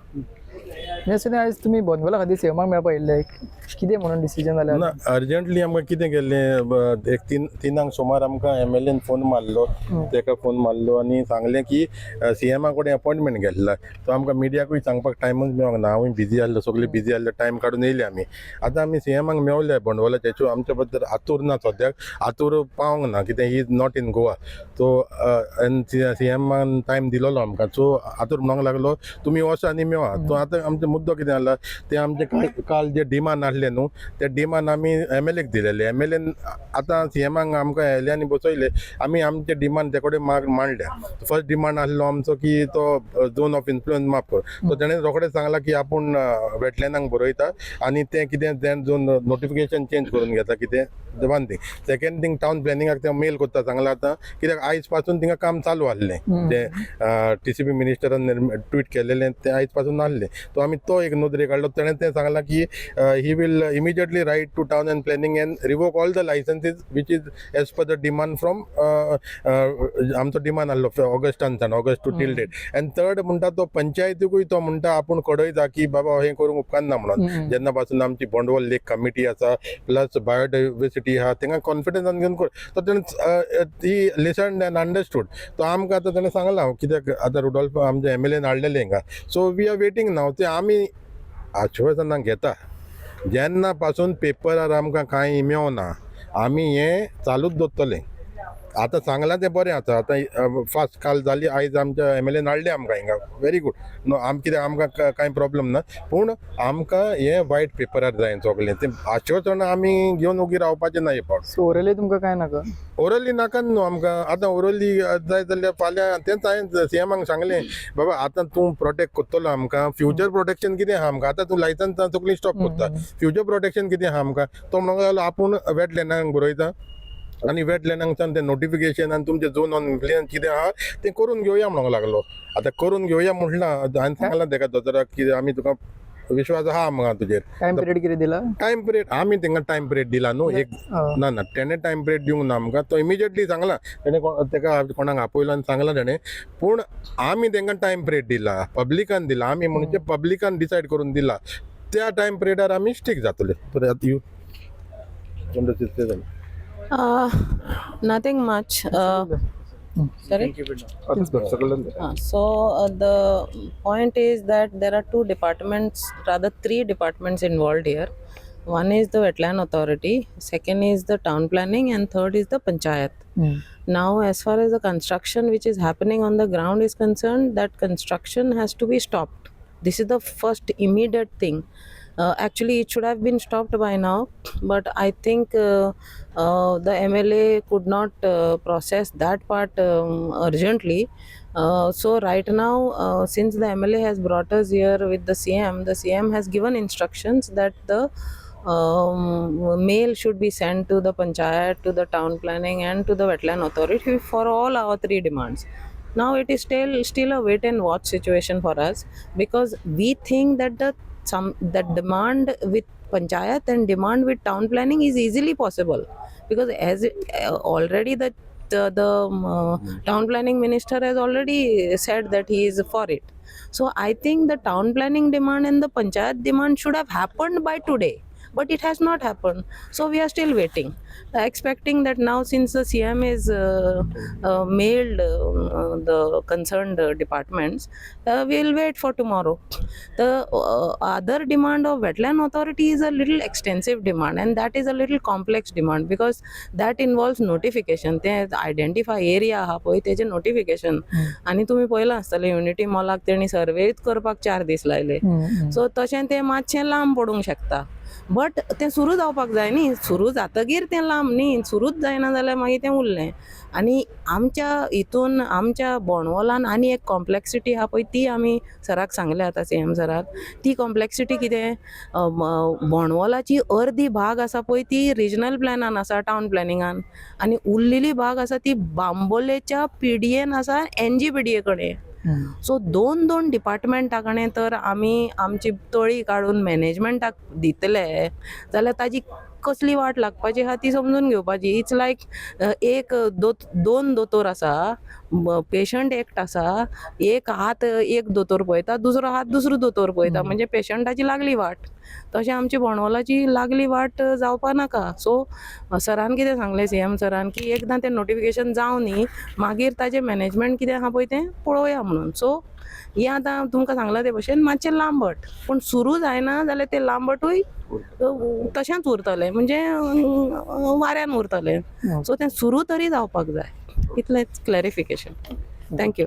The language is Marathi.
नेक्स्ट आज तुम्ही बोनवला खातीर सीएमाक मेळपा येयल्ले कितें म्हणून डिसिजन जालें ना अर्जंटली आमकां कितें केल्लें एक तिनांक सुमार आमकां एमएलएन फोन मारलो ताका फोन मारलो आनी सांगलें की सीएमा कडेन अपॉयंटमेंट घेतला तो आमकां मिडियाकूय सांगपाक टायमूच मेळोंक ना हांवूय बिजी आसलो सगळे बिजी आसले टायम काडून येयले आमी सीएमाक मेवले बोंडवलाचे आमच्या बद्दल आतूर ना सद्याक आतूर पावंक ना कित्याक he is not in Goa तो सीएमान टायम दिलोलो आमकां सो आतूर म्हणूंक लागलो तुमी वचा आनी मेवा तो आतां आमचो मुद्दो कितें जाला ते आमचे काल जे डिमांड आसले न्हू ते डिमांड आमी एमएलएक दिलेले एमएलएन आतां सीएमाक आमकां येयले आनी बसयले आमी आमचे डिमांड ते कडेन मांडल्या फर्स्ट डिमांड आसलो आमचो की तो झोन ऑफ इन्फ्लुएन्स माफ कर तो तेणें रोखडेंच सांगला की आपूण वेटलँडांक बरयता आनी तें कितें तें झोन नोटिफिकेशन चेंज करून घेता कितें वन थिंग सेकेंड थिंग टावन प्लॅनिंगाक ते मेल करता सांगला आतां कित्याक आयज पासून थिंगा काम चालू आसलें जे टीसीपी मिनिस्टरान ट्वीट केलेलें तें आयज पासून आसलें तो आमी तो एक नोंदरे काडलो तेणें तें सांगलां की he will immediately write to town and planning and revoke all the licenses which is as per the demand from आमचो डिमांड आसलो ऑगस्टानसान August to till date and third म्हणटा तो पंचायतीकूय तो म्हणटा आपूण कळयता की बाबा हें करूंक उपकारना म्हणून जेन्ना पासून आमची बोंडवल लेक कमिटी आसा प्लस बायोडायवर्सिटी आहा तेंका कॉन्फिडन्सान घेवन कर तो तेणें ती लिसन्ड एंड अंडरस्टूड तो आमकां आतां तेणें सांगलां कित्याक आतां रुडॉल्फ आमचे एमएलएन हाडलेले हिंगा सो वी आर वेटींग नाव ते आमी आश्वासनां घेता जेन्ना पासून पेपरार आमकां कांय मेवना आमी हें चालूच दवरतले आतां सांगलां तें बरें आसा आतां फास्ट काल जाली आयज आमच्या एमएलएन हाडले आमकां हिंगा व्हेरी गूड नो कित्याक आमकां कांय प्रॉब्लम ना पूण आमकां हें वायट पेपरार जाय सगळें तें आश्वासनां आमी घेवन ओगी रावपाचें ना हे फावट सो ओरली तुमकां काय नाका ओरली नाका न्हू आमकां आतां ओरली जाय जाल्यार फाल्यां तेंच हांवें सीएमाक सांगलें बाबा आतां तूं प्रोटेक्ट करतलो आमकां फ्युचर प्रोटेक्शन कितें आहा आमकां आतां तूं लायसन्स सगळीं स्टॉप करता फ्युचर प्रोटेक्शन कितें आहा आमकां तो म्हणूंक लागलो आपूण वेटलँडांक बरयता आनी वेटलँडांकच्यान तें नोटिफिकेशन आनी तुमचें झोन ऑन इन्फ्लुएन्स कितें आहा तें करून घेवया म्हणूंक लागलो आतां करून घेवया म्हटलां हांवें सांगलां ताका दोतोराक की आमी तुका विश्वास आहा आमकां तुजेर टायम पिरियड कितें दिला टायम पिरियड आमी तांकां टायम पिरियड दिला न्हू एक ना ना तेणें टायम पिरियड दिवंक ना आमकां तो इमिजिएटली सांगला तेणें ताका कोणाक आपयलो आनी सांगला तेणें पूण आमी तांकां टायम पिरियड दिला पब्लिकान दिला आमी म्हणजे पब्लिकान डिसायड करून दिला त्या टायम पिरियडार आमी स्टीक जातले तर आतां you Nothing much. Sorry. So the point is that there are two departments, rather three departments involved here. One is the wetland authority, second is the town planning, and third is the panchayat. Now, as far as the construction which is happening on the ground is concerned, that construction has to be stopped. This is the first immediate thing. Actually, it should have been stopped by now, but I think the MLA could not process that part urgently. So right now, since the MLA has brought us here with the CM has given instructions that the mail should be sent to the panchayat, to the town planning, and to the wetland authority for all our three demands. Now it is still a wait and watch situation for us, because we think that the demand with panchayat and demand with town planning is easily possible, because as already the town planning minister has already said that he is for it. So I think the town planning demand and the panchayat demand should have happened by today, but it has not happened. So we are still waiting, expecting that now, since the CM is mailed the concerned departments, we'll wait for tomorrow. The other demand of wetland authority is a little extensive demand, and that is a little complex demand, because that involves notification. They identify area ha पळय तेजे नोटिफिकेशन, आनी तुमी पळयलां आसतलें युनिटी मॉलाक तेणी सर्वेच करपाक 4 दीस लायले. सो तशें तें मातशें लांब पडूंक शकता, बट तें सुरू जावपाक जाय न्ही. सुरू जातकीर तें लांब न्ही, सुरूच जायना जाल्यार मागीर तें उरलें. आनी आमच्या हितून आमच्या बोंडवलान आनी एक कॉम्प्लेक्सिटी आहा पळय ती आमी सराक सांगल्या आतां CM सराक. ती कॉम्प्लेक्सिटी कितें, बोंडवलाची अर्दी भाग आसा पळय ती रिजनल प्लॅनान आसा, टावन प्लॅनिंगान, आनी उरलेली भाग आसा ती बांबोलेच्या PDAन आसा, NGPDA कडेन. सो दोन डिपार्टमेंटा कडेन तर आमी आमची तळी काडून मॅनेजमेंटाक दितले जाल्यार ताजी कसली वाट लागपाची आहा ती समजून घेवपाची. इट्स लायक एक दोन दोतोर आसा, पेशंट एकटो आसा, एक हात एक दोतोर पळयता, दुसरो हात दुसरो दोतोर पळयता, म्हणजे पेशंटाची लागली वाट. तशें आमची बोंडवलाची लागली वाट जावपा नाका. सो सरान कितें सांगलें, CM सरान, की एकदां तें नोटिफिकेशन जावं न्ही, मागीर ताजें मॅनेजमेंट कितें आहा पळय तें पळोवया म्हणून. सो हें आतां तुमकां सांगलां ते भशेन मातशें लांबट, पूण सुरू जायना जाल्यार तें लांबटूय तशेंच उरतलें, म्हणजे वाऱ्यान उरतलें. सो तें सुरू तरी जावपाक जाय. इतलेंच क्लॅरिफिकेशन. थँक्यू.